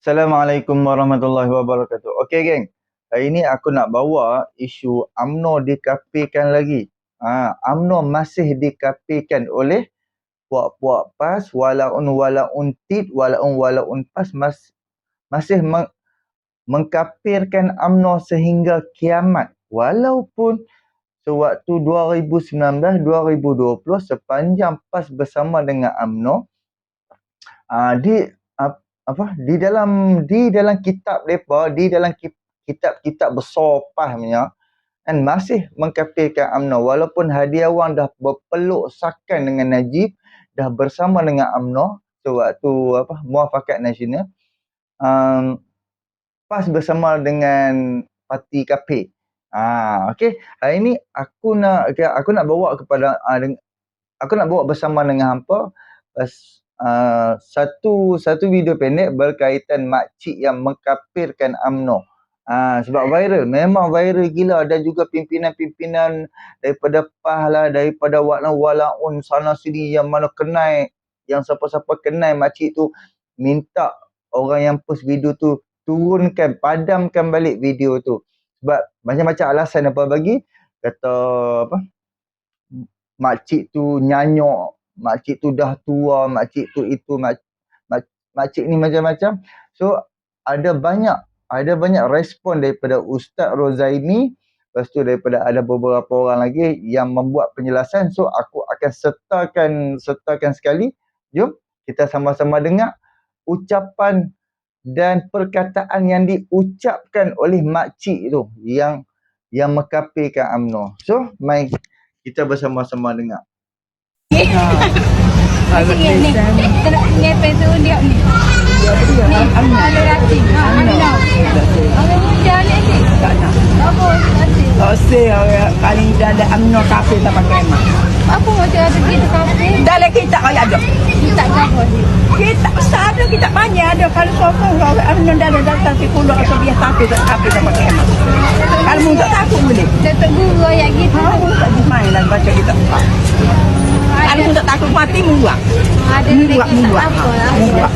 Assalamualaikum warahmatullahi wabarakatuh. Okey geng, hari ini aku nak bawa isu UMNO dikapikan lagi. UMNO masih dikapikan oleh puak-puak PAS, walaun TIT, walaun PAS masih mengkapirkan UMNO sehingga kiamat. Walaupun sewaktu 2019-2020 sepanjang PAS bersama dengan UMNO, di dalam kitab depa, di dalam kitab-kitab besar PAS dan masih mengkafirkan UMNO walaupun Hadiawan dah berpeluk sakan dengan Najib, dah bersama dengan UMNO sewaktu Muafakat Nasional, PAS bersama dengan parti kafir. Okey, hari ini aku nak bawa kepada aku nak bawa bersama dengan hampa satu video pendek berkaitan makcik yang mengkafirkan UMNO. Sebab viral, memang viral gila, dan juga pimpinan-pimpinan daripada PAS lah, daripada walaun sana sini yang mana kenal, yang siapa-siapa kenal makcik tu, minta orang yang post video tu turunkan, padamkan balik video tu. Sebab macam-macam alasan apa bagi, kata makcik tu nyanyok, makcik tu dah tua, makcik tu itu, makcik ni macam-macam. So ada banyak respon daripada Ustaz Rozaimi, lepas tu daripada ada beberapa orang lagi yang membuat penjelasan. So aku akan sertakan sekali. Jom kita sama-sama dengar ucapan dan perkataan yang diucapkan oleh makcik tu yang mengkafirkan UMNO. So mari kita bersama-sama dengar. Macam ni. Kita nak ngepek tu dia ni. Ni ada rati. UMNO. Orang muda ni sih. Tak nak. Apa rati? Oseh orang paling dah ada UMNO kafe tak pakai mak. Apa macam ada gitu kafe? Dalam kita kaya ada. Kita apa sih? Kita besar ada, kita banyak ada. Kalau sokong orang UMNO dah ada datang si pulau atau biasa kafe tak pakai mak. Kalau muda takut boleh. Datuk guru yang gitu. Tak dimain lah baca kita. Kalau muda takut mati muak. Ada Muak. apa lah? Muak.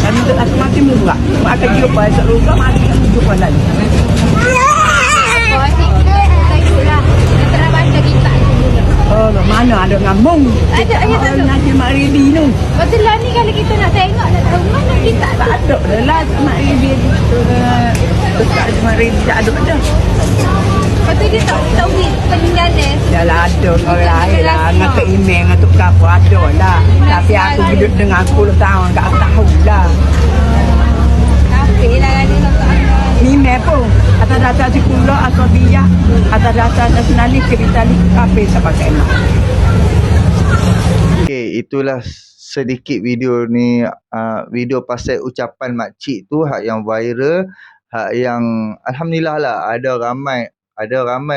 Kalau muda takut mati muak. Akan jumpa seluruh mati jumpa lagi. Apa sih? Kita ikutlah. Kita nak baca kita dulu. Oh, mana ada ngambung. Ada tak tahu. Nanti Mak Ridi tu. Betul lah ni kalau kita nak tengok nak tahu mana kita Tak ada lah Mak Ridi. Dekat Mak Ridi tak ada dah. Lepas tu dia tak tahu peninggalan. Dah lah ada orang lain lah. Ngatuk email, ngatuk kapal ada lah. Tapi aku hidup dengan 10 tahun tak tahu lah. Kafe lah kan dia tak tahu. Email pun. Atas data sekolah, atau biak. Atas data nasionalis, kebitalik, apa yang saya pakai nak. Okey, itulah sedikit video ni, video pasal ucapan makcik tu, hak yang viral, hak yang alhamdulillah lah ada ramai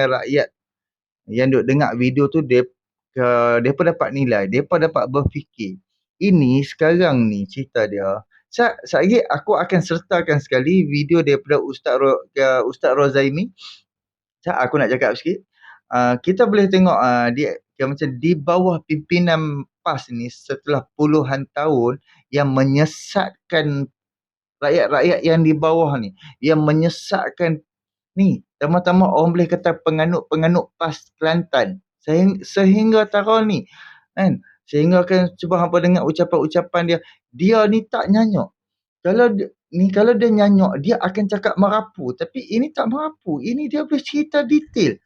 rakyat yang duk dengar video tu, depa dapat nilai, depa dapat berfikir. Ini sekarang ni cerita dia. Lagi aku akan sertakan sekali video daripada Ustaz Rozaimi. Aku nak cakap sikit. Kita boleh tengok dia macam di bawah pimpinan PAS ni setelah puluhan tahun yang menyesatkan rakyat-rakyat yang di bawah ni, yang menyesatkan ni, tama-tama orang boleh kata penganut PAS Kelantan sehingga tahun ni kan, sehingga kan cuba hampa dengar ucapan-ucapan dia ni tak nyanyok. Kalau dia nyanyok, dia akan cakap merapu, tapi ini tak merapu, ini dia boleh cerita detail.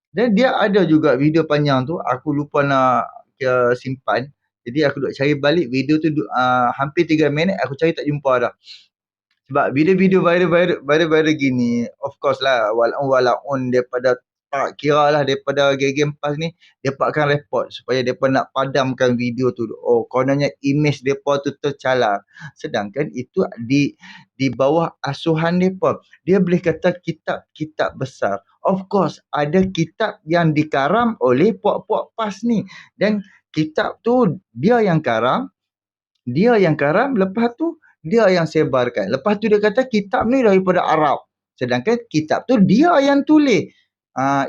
Dan dia ada juga video panjang tu, aku lupa nak simpan, jadi aku duk cari balik video tu, hampir 3 minit aku cari tak jumpa dah. Sebab video-video viral gini, of course lah, walaun daripada tak kira lah daripada geng PAS ni, mereka akan report supaya mereka nak padamkan video tu. Oh, kononnya image mereka tu tercalar. Sedangkan itu di bawah asuhan mereka. Dia boleh kata kitab-kitab besar. Of course, ada kitab yang dikaram oleh puak-puak PAS ni. Dan kitab tu dia yang karam, lepas tu dia yang sebarkan. Lepas tu dia kata kitab ni daripada Arab. Sedangkan kitab tu dia yang tulis.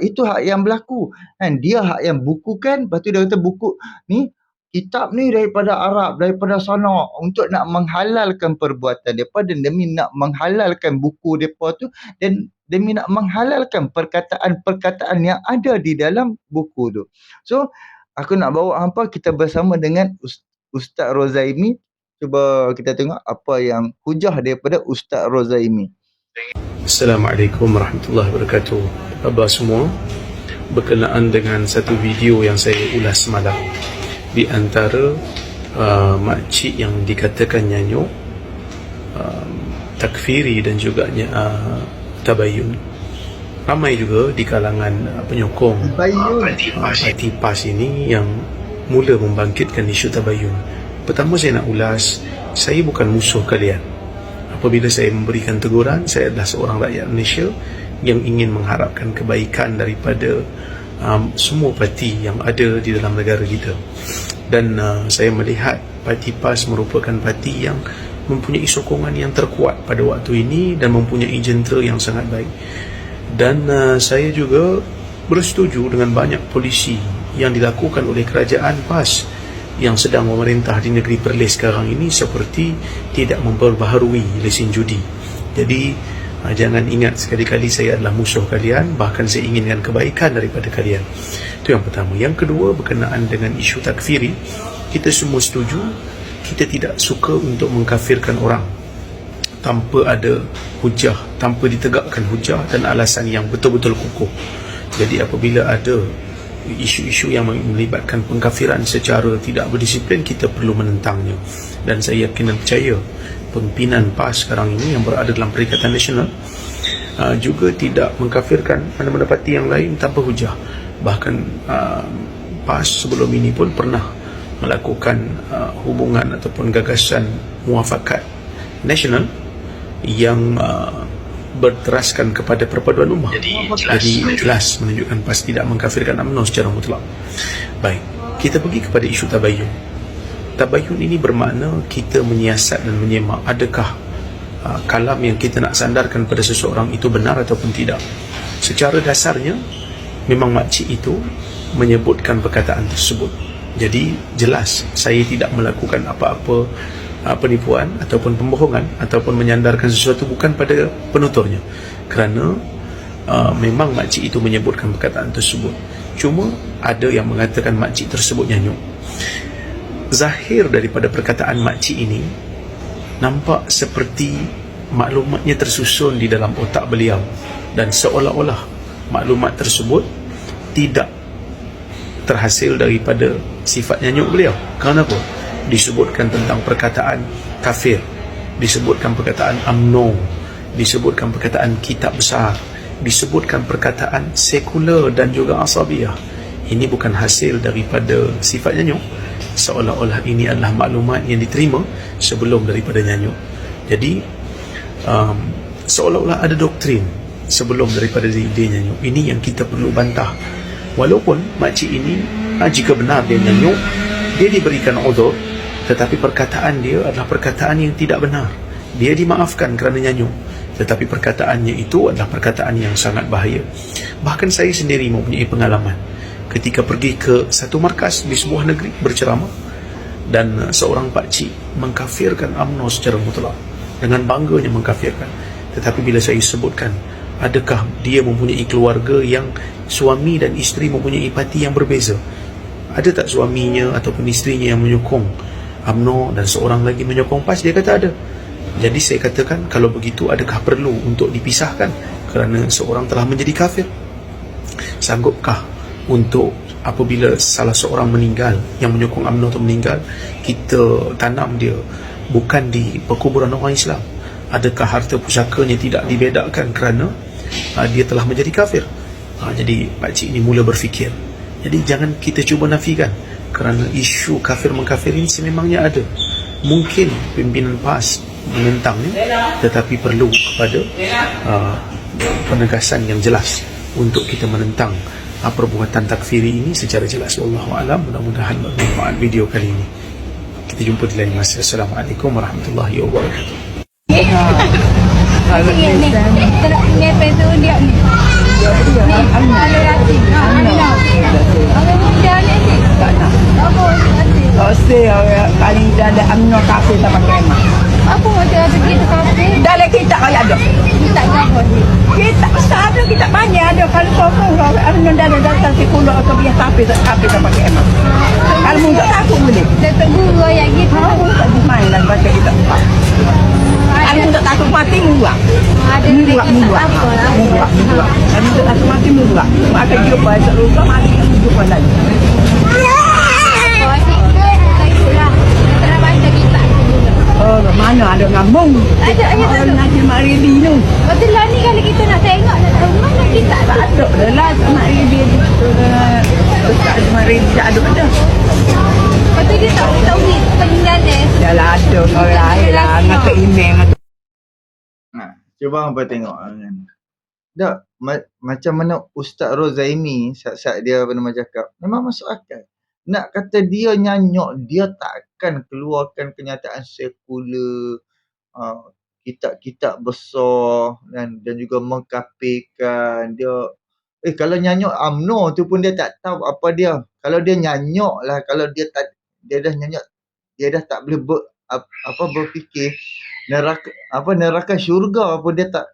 Itu hak yang berlaku. Kan? Dia hak yang bukukan. Lepas tu dia kata buku ni kitab ni daripada Arab, daripada sana untuk nak menghalalkan perbuatan depa dan demi nak menghalalkan buku depa tu dan demi nak menghalalkan perkataan-perkataan yang ada di dalam buku tu. So, aku nak bawa hampa kita bersama dengan Ustaz Rozaimi. Cuba kita tengok apa yang hujah daripada Ustaz Rozaimi. Assalamualaikum warahmatullahi wabarakatuh. Khabar semua, berkenaan dengan satu video yang saya ulas semalam di antara makcik yang dikatakan nyanyuk, takfiri dan juga tabayun. Ramai juga di kalangan penyokong parti PAS ini yang mula membangkitkan isu tabayun. Pertama saya nak ulas, saya bukan musuh kalian. Apabila saya memberikan teguran, saya adalah seorang rakyat Malaysia yang ingin mengharapkan kebaikan daripada semua parti yang ada di dalam negara kita. Dan saya melihat parti PAS merupakan parti yang mempunyai sokongan yang terkuat pada waktu ini dan mempunyai jentera yang sangat baik. Dan saya juga bersetuju dengan banyak polisi yang dilakukan oleh kerajaan PAS yang sedang memerintah di negeri Perlis sekarang ini, seperti tidak memperbaharui lesen judi. Jadi jangan ingat sekali-kali saya adalah musuh kalian, bahkan saya inginkan kebaikan daripada kalian. Itu yang pertama. Yang kedua, berkenaan dengan isu takfiri, kita semua setuju kita tidak suka untuk mengkafirkan orang tanpa ada hujah, tanpa ditegakkan hujah dan alasan yang betul-betul kukuh. Jadi apabila ada isu-isu yang melibatkan pengkafiran secara tidak berdisiplin, kita perlu menentangnya. Dan saya yakin dan percaya pimpinan PAS sekarang ini yang berada dalam Perikatan Nasional juga tidak mengkafirkan mana-mana parti yang lain tanpa hujah. Bahkan PAS sebelum ini pun pernah melakukan hubungan ataupun gagasan muafakat nasional yang berteraskan kepada perpaduan ummah. Jadi jelas menunjukkan PAS tidak mengkafirkan UMNO secara mutlak. Baik, kita pergi kepada isu tabayun. Tabayun ini bermakna kita menyiasat dan menyemak adakah kalam yang kita nak sandarkan pada seseorang itu benar ataupun tidak. Secara dasarnya memang makcik itu menyebutkan perkataan tersebut. Jadi jelas saya tidak melakukan apa-apa penipuan ataupun pembohongan ataupun menyandarkan sesuatu bukan pada penuturnya, kerana memang makcik itu menyebutkan perkataan tersebut. Cuma ada yang mengatakan makcik tersebut nyanyuk. Zahir daripada perkataan makcik ini nampak seperti maklumatnya tersusun di dalam otak beliau, dan seolah-olah maklumat tersebut tidak terhasil daripada sifat nyanyuk beliau. Kenapa? Disebutkan tentang perkataan kafir, disebutkan perkataan UMNO, disebutkan perkataan kitab besar, disebutkan perkataan sekular dan juga asabiyah. Ini bukan hasil daripada sifat nyanyuk, seolah-olah ini adalah maklumat yang diterima sebelum daripada nyanyuk. Jadi seolah-olah ada doktrin sebelum daripada dia nyanyuk. Ini yang kita perlu bantah. Walaupun makcik ini jika benar dia nyanyuk, dia diberikan uzur, tetapi perkataan dia adalah perkataan yang tidak benar. Dia dimaafkan kerana nyanyuk, tetapi perkataannya itu adalah perkataan yang sangat bahaya. Bahkan saya sendiri mempunyai pengalaman ketika pergi ke satu markas di sebuah negeri berceramah, dan seorang pakcik mengkafirkan UMNO secara mutlak, dengan bangganya mengkafirkan. Tetapi bila saya sebutkan adakah dia mempunyai keluarga yang suami dan isteri mempunyai parti yang berbeza, ada tak suaminya ataupun isterinya yang menyokong UMNO dan seorang lagi menyokong PAS, dia kata ada. Jadi saya katakan, kalau begitu adakah perlu untuk dipisahkan kerana seorang telah menjadi kafir? Sanggupkah untuk apabila salah seorang meninggal, yang menyokong UMNO itu meninggal, kita tanam dia bukan di perkuburan orang Islam? Adakah harta pusakanya tidak dibedakan kerana dia telah menjadi kafir? Jadi pakcik ini mula berfikir. Jadi jangan kita cuba nafikan, kerana isu kafir-mengkafir ini sememangnya ada. Mungkin pimpinan PAS menentangnya, tetapi perlu kepada penegasan yang jelas untuk kita menentang perbuatan takfiri ini secara jelas. Wallahualam. Mudah-mudahan bermanfaat video kali ini. Kita jumpa di lain masa. Assalamualaikum warahmatullahi wabarakatuh. Ni, kita nak ngepel tu dia ni. Ni, ada racing. Ada muda ni. Tak nak. Bagus, racing. Ose kali dah ada UMNO kafe sama kemah. Apa macam ada gitu kafe? Dalam kita kaya ada. Kita apa sih? Kita ada kita banyak ada kalau sokong kalau UMNO dah datang 10 atau biasa kafe sama kemah. Kalau muda aku boleh. Datuk guru yang gitu. Tahu tak di main dan baca kita. Kalau muda takut mati muak. Ada Muak. apa lah? Kalau muda takut mati muak. Maka jumpa seluruh mati jumpa lagi. Kau asyik ke? Kau itulah. Terang baca kita. Oh, mana ada ngambung? Ada Nanti Mak Rili tu. Betul lah ni kalau kita nak tengok nak tahu mana kita Tak ada lah Mak Rili tu. Tak ada Mak Rili tak ada dah. Lepas tu dia tak tahu ni peninggal dia. Dah lah ada orang lain lah. Ngata email. Cuba hampa tengok kan. Tak, macam mana Ustaz Rozaimi saat dia pernah cakap, memang masuk akal. Nak kata dia nyanyok, dia takkan keluarkan kenyataan sekular, kitab-kitab besar dan juga mengkafirkan dia. Kalau nyanyok UMNO tu pun dia tak tahu apa dia. Kalau dia nyanyok lah, kalau dia dah nyanyok, dia dah tak boleh berfikir neraka syurga pun dia tak,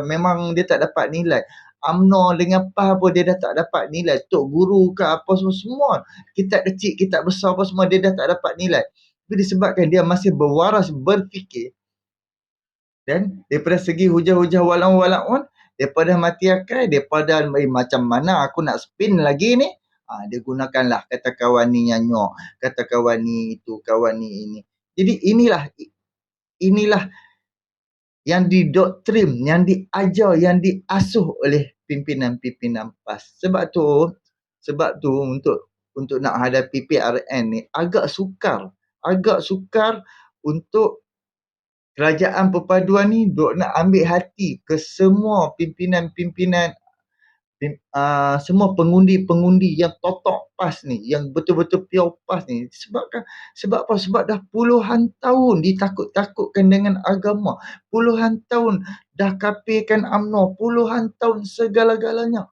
memang dia tak dapat nilai. UMNO dengan PAS pun dia dah tak dapat nilai. Tok guru ke apa semua. Kitab kecil, kitab besar apa semua dia dah tak dapat nilai. Tapi disebabkan dia masih berwaras berfikir. Dan daripada segi hujah-hujah walaun, daripada mati akal, daripada macam mana aku nak spin lagi ni, dia gunakanlah kata kawan ni nyanyok, kata kawan ni itu, kawan ni ini. Jadi inilah yang didoktrin, yang diajar, yang diasuh oleh pimpinan-pimpinan PAS. Sebab tu untuk nak hadapi PRN ni agak sukar untuk kerajaan perpaduan ni nak ambil hati ke semua pimpinan-pimpinan, semua pengundi-pengundi yang totok PAS ni, yang betul-betul pure PAS ni. Sebab apa? Sebab dah puluhan tahun ditakut-takutkan dengan agama. Puluhan tahun dah kafirkan UMNO. Puluhan tahun segala-galanya.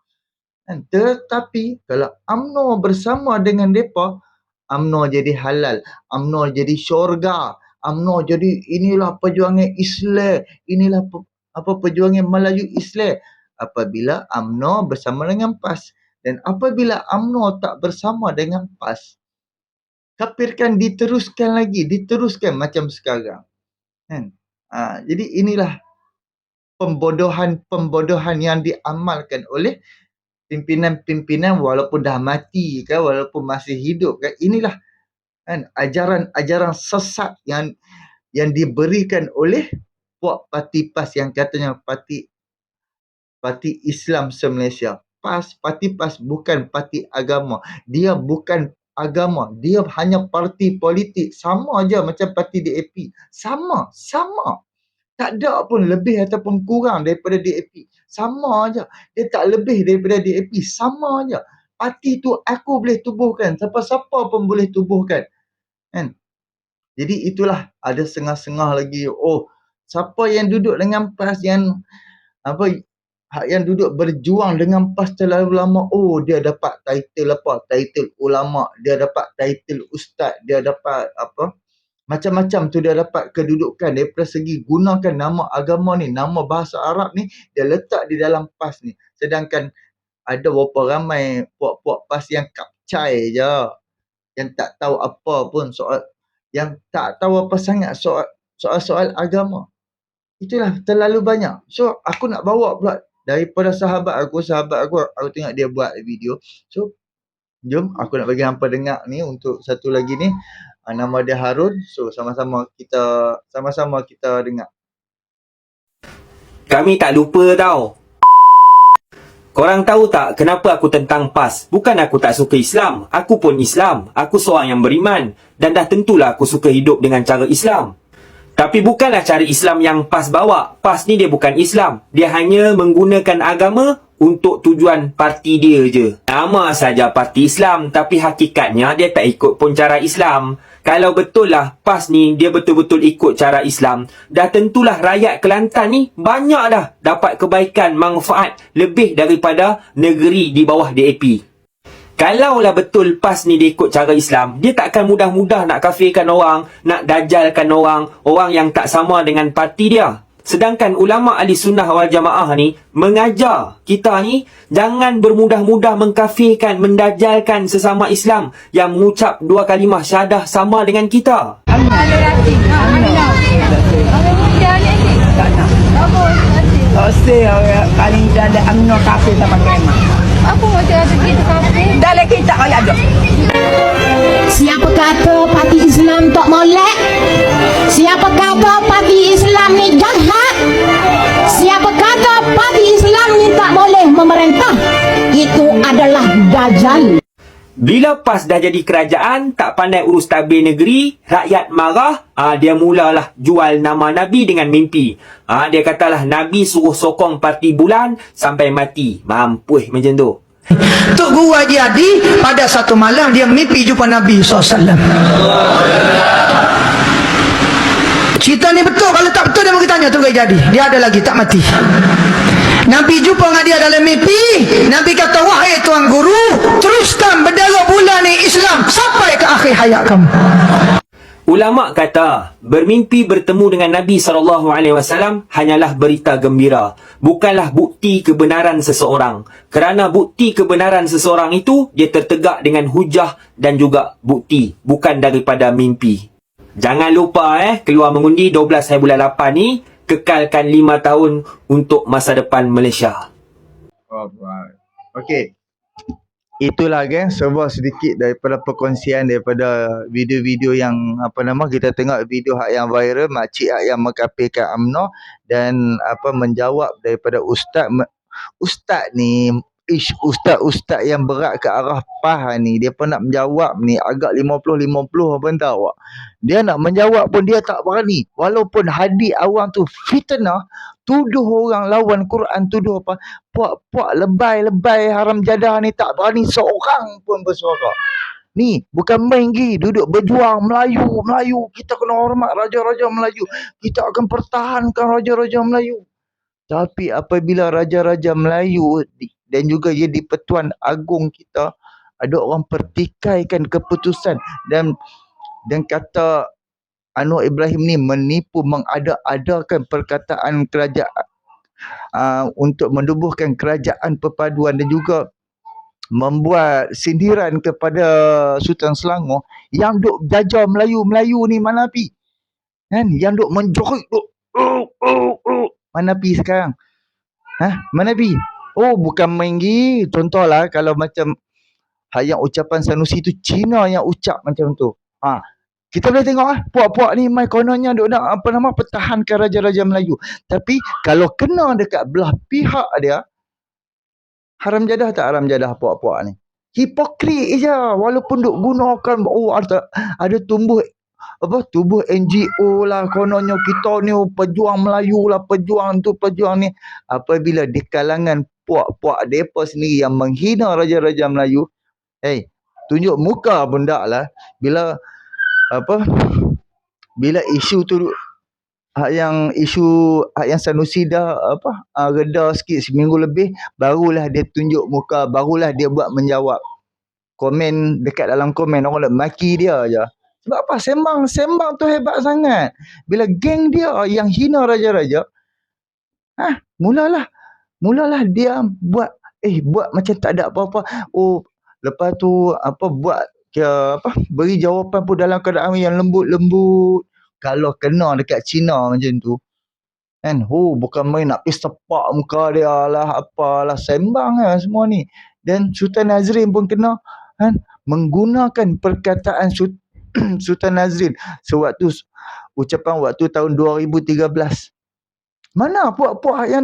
Tetapi kalau UMNO bersama dengan mereka, UMNO jadi halal. UMNO jadi syurga. UMNO jadi inilah perjuangan Islam. Inilah perjuangan Melayu Islam. Apabila UMNO bersama dengan PAS. Dan apabila UMNO tak bersama dengan PAS, kafirkan diteruskan macam sekarang. Jadi inilah pembodohan yang diamalkan oleh pimpinan-pimpinan walaupun dah mati ke, walaupun masih hidup ke. Inilah ajaran-ajaran sesat yang diberikan oleh puak parti PAS yang katanya parti Islam se-Malaysia. Parti PAS bukan parti agama. Dia bukan agama. Dia hanya parti politik. Sama aja macam parti DAP. Sama. Tak ada pun lebih ataupun kurang daripada DAP. Sama aja. Dia tak lebih daripada DAP. Sama aja. Parti tu aku boleh tubuhkan. Siapa-siapa pun boleh tubuhkan. Kan? Jadi itulah ada sengah-sengah lagi. Oh, siapa yang duduk dengan PAS yang duduk berjuang dengan PAS terlalu lama, oh dia dapat title title ulama, dia dapat title ustaz, dia dapat macam-macam tu, dia dapat kedudukan daripada segi gunakan nama agama ni, nama bahasa Arab ni, dia letak di dalam PAS ni. Sedangkan ada berapa ramai puak-puak PAS yang kapcai je, yang tak tahu apa pun yang tak tahu apa sangat soal agama. Itulah terlalu banyak. So aku nak bawa pula daripada sahabat aku tengok dia buat video. So jom aku nak bagi hampa dengar ni untuk satu lagi ni. Nama dia Harun. So sama-sama kita dengar. Kami tak lupa tau. Korang tahu tak kenapa aku tentang PAS? Bukan aku tak suka Islam. Aku pun Islam. Aku seorang yang beriman. Dan dah tentulah aku suka hidup dengan cara Islam. Tapi bukanlah cara Islam yang PAS bawa. PAS ni dia bukan Islam. Dia hanya menggunakan agama untuk tujuan parti dia je. Nama saja parti Islam, tapi hakikatnya dia tak ikut pun cara Islam. Kalau betul lah PAS ni dia betul-betul ikut cara Islam, dah tentulah rakyat Kelantan ni banyak dah dapat kebaikan, manfaat lebih daripada negeri di bawah DAP. Kalaulah betul PAS ni dia ikut cara Islam, dia takkan mudah-mudah nak kafirkan orang, nak dajalkan orang yang tak sama dengan parti dia. Sedangkan ulama ahli sunnah wal jamaah ni mengajar kita ni jangan bermudah-mudah mengkafirkan, mendajalkan sesama Islam yang mengucap dua kalimah syahadah sama dengan kita. Ada racing. Amina. Orang muda ni. Tak nak. Bagus. Racing. Oseh paling ada UMNO kafir sama kemah. Apa macam ada gitu kafe? Dalam kita kalau ada. Siapa kata parti Islam tak molek? Siapa kata parti Islam ni jahat? Siapa kata parti Islam ni tak boleh memerintah? Itu adalah dajjal. Bila PAS dah jadi kerajaan, tak pandai urus tabir negeri, rakyat marah, dia mulalah jual nama Nabi dengan mimpi. Dia katalah Nabi suruh sokong parti bulan sampai mati. Mampus macam tu. Tok Guru Haji Adi pada satu malam dia mimpi jumpa Nabi SAW. Cerita ni betul. Kalau tak betul dia mungkin tanya Tok Guru Haji Adi. Dia ada lagi tak mati. Nabi jumpa dengan dia dalam mimpi. Nabi kata, wahai Tuan Guru, teruskan bendera bulan ni Islam sampai ke akhir hayat kamu. Ulama kata, bermimpi bertemu dengan Nabi SAW hanyalah berita gembira, bukanlah bukti kebenaran seseorang. Kerana bukti kebenaran seseorang itu, dia tertegak dengan hujah dan juga bukti, bukan daripada mimpi. Jangan lupa keluar mengundi 12 hari bulan 8 ni, kekalkan 5 tahun untuk masa depan Malaysia. Alright. Okey. Itulah geng sebuah sedikit daripada perkongsian daripada video-video yang kita tengok video hak yang viral makcik hak yang mengkafirkan UMNO dan menjawab daripada ustaz ni ustaz yang berat ke arah PAS ni, dia pun nak menjawab ni agak 50-50 apa entah awak. Dia nak menjawab pun dia tak berani. Walaupun hadis awam tu fitnah, tuduh orang lawan Quran, tuduh apa, puak lebay haram jadah ni, tak berani seorang pun bersuara. Ni bukan main lagi, duduk berjuang Melayu, kita kena hormat raja-raja Melayu, kita akan pertahankan raja-raja Melayu. Tapi apabila raja-raja Melayu dan juga jadi Pertuan Agong kita, ada orang pertikaikan keputusan dan kata Anwar Ibrahim ni menipu, mengada-adakan perkataan kerajaan untuk menubuhkan kerajaan perpaduan dan juga membuat sindiran kepada Sultan Selangor yang duk jajah Melayu ni mana pi? Kan? Yang duk menjerit duk mana pi sekarang? Mana pi? Oh, bukan main lagi. Contohlah kalau macam yang ucapan Sanusi tu, Cina yang ucap macam tu. Kita boleh tengok puak-puak ni mai kononnya duk nak pertahankan raja-raja Melayu. Tapi kalau kena dekat belah pihak dia, haram jadah tak haram jadah puak-puak ni? Hipokrit je. Walaupun duk gunakan ada tubuh NGO lah, kononnya kita ni pejuang Melayu lah, pejuang tu pejuang ni. Apabila di kalangan puak-puak depa sendiri yang menghina raja-raja Melayu, tunjuk muka pun tak lah. Bila isu tu hak yang Sanusi dah reda sikit seminggu lebih, barulah dia tunjuk muka, barulah dia buat menjawab. Komen dekat dalam komen orang nak maki dia aja. Sebab apa? Sembang tu hebat sangat. Bila geng dia yang hina raja-raja, mulalah dia buat macam tak ada apa-apa. Lepas tu buat beri jawapan pun dalam keadaan yang lembut-lembut. Kalau kena dekat Cina macam tu, kan, bukan main nak pergi sepak muka dia lah, apalah, sembang lah semua ni. Dan Sultan Nazrin pun kena, kan, menggunakan perkataan Sultan Nazrin sewaktu ucapan waktu tahun 2013. Mana puak-puak yang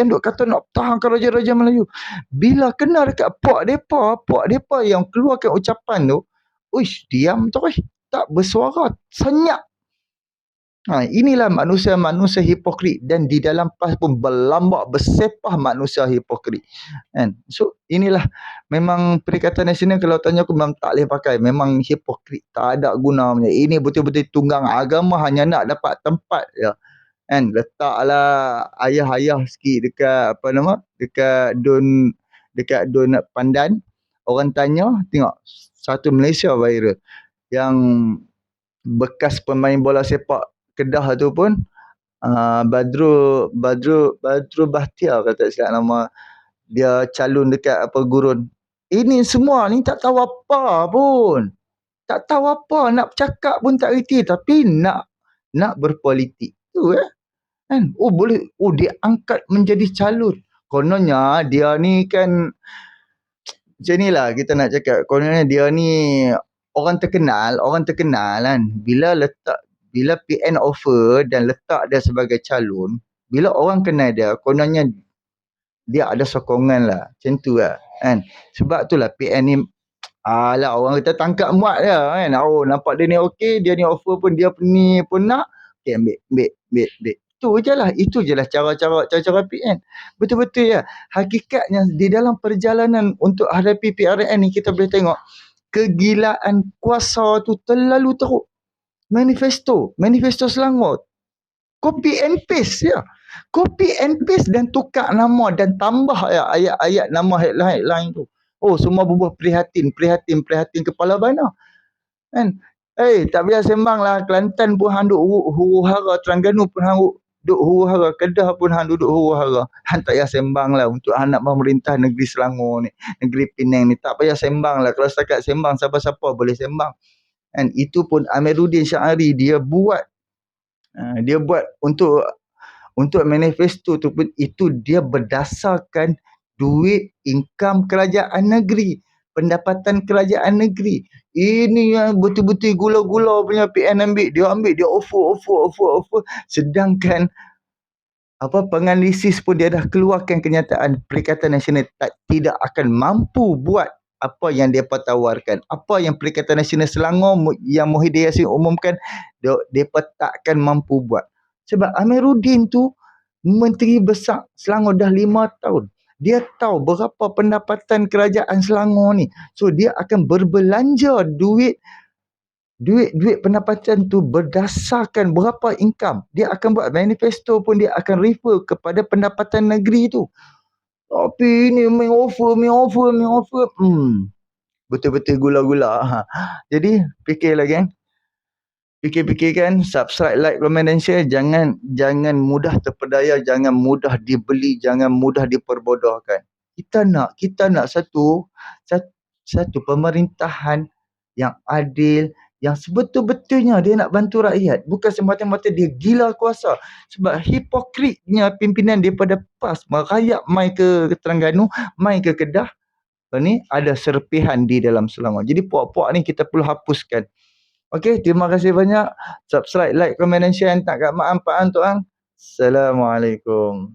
duk kata nak pertahankan raja-raja Melayu? Bila kena dekat puak depa yang keluarkan ucapan tu, diam terus, tak bersuara, senyap. Inilah manusia-manusia hipokrit, dan di dalam PAS pun berlambak bersepah manusia hipokrit. Kan? So inilah memang Perikatan Nasional, kalau tanya aku memang tak boleh pakai, memang hipokrit, tak ada guna. Ini betul-betul tunggang agama, hanya nak dapat tempat je. Kan, letaklah ayah-ayah sikit dekat dekat Dun Pandan, orang tanya, tengok satu Malaysia viral. Yang bekas pemain bola sepak Kedah tu pun Badru Bahtiar kalau tak silap nama, dia calon dekat apa gurun. Ini semua ni tak tahu apa pun. Tak tahu apa, nak bercakap pun tak reti, tapi nak berpolitik. Tu kan. Boleh, dia angkat menjadi calon. Kononnya dia ni kan macam ni lah kita nak cakap. Kononnya dia ni orang terkenal kan. Bila PN offer dan letak dia sebagai calon, bila orang kenal dia, kononnya dia ada sokongan lah. Macam tu lah kan. Sebab tu lah PN ni orang kata tangkap muat dia kan. Nampak dia ni okey, dia ni offer pun, dia ni pun nak. Okay, ambil. Itu je lah cara-cara PN. Betul-betul ya. Hakikatnya di dalam perjalanan untuk hadapi PRN ni, kita boleh tengok kegilaan kuasa tu terlalu teruk. Manifesto Selangor. Copy and paste ya. Copy and paste dan tukar nama dan tambah ayat-ayat nama headline tu. Semua berbuah prihatin kepala bana. Kan? Tak biar sembang lah. Kelantan pun hang duk huru-hara, Terengganu pun hang duk huru-hara, Kedah pun hang duk huru-hara. Hang tak payah sembang lah untuk hang nak memerintah negeri Selangor ni, negeri Penang ni. Tak payah sembang lah. Kalau setakat sembang, siapa-siapa boleh sembang. And itu pun Amiruddin Syahari dia buat untuk manifesto tu pun, itu dia berdasarkan duit income kerajaan negeri, pendapatan kerajaan negeri. Ini yang betul-betul gula-gula punya PN ambil, dia offer. Sedangkan penganalisis pun dia dah keluarkan kenyataan Perikatan Nasional tidak akan mampu buat apa yang dia tawarkan. Apa yang Perikatan Nasional Selangor yang Muhyiddin Yassin umumkan, dia takkan mampu buat. Sebab Amiruddin tu Menteri Besar Selangor dah 5 tahun. Dia tahu berapa pendapatan kerajaan Selangor ni. So dia akan berbelanja duit pendapatan tu berdasarkan berapa income. Dia akan buat manifesto pun, dia akan refer kepada pendapatan negeri tu. Tapi ni main offer. Betul-betul gula-gula. Jadi fikirlah geng. Fikir-fikirkan, subscribe, like, komen dan share. Jangan mudah terpedaya, jangan mudah dibeli, jangan mudah diperbodohkan. Kita nak satu pemerintahan yang adil, yang sebetul-betulnya dia nak bantu rakyat, bukan semata-mata dia gila kuasa. Sebab hipokritnya pimpinan daripada PAS merayap mai ke Terengganu, mai ke Kedah, ni ada serpihan di dalam Selangor. Jadi puak-puak ni kita perlu hapuskan. Okey, terima kasih banyak. Subscribe, like, komen dan share. Tak kat mak ampaan tu ang. Assalamualaikum.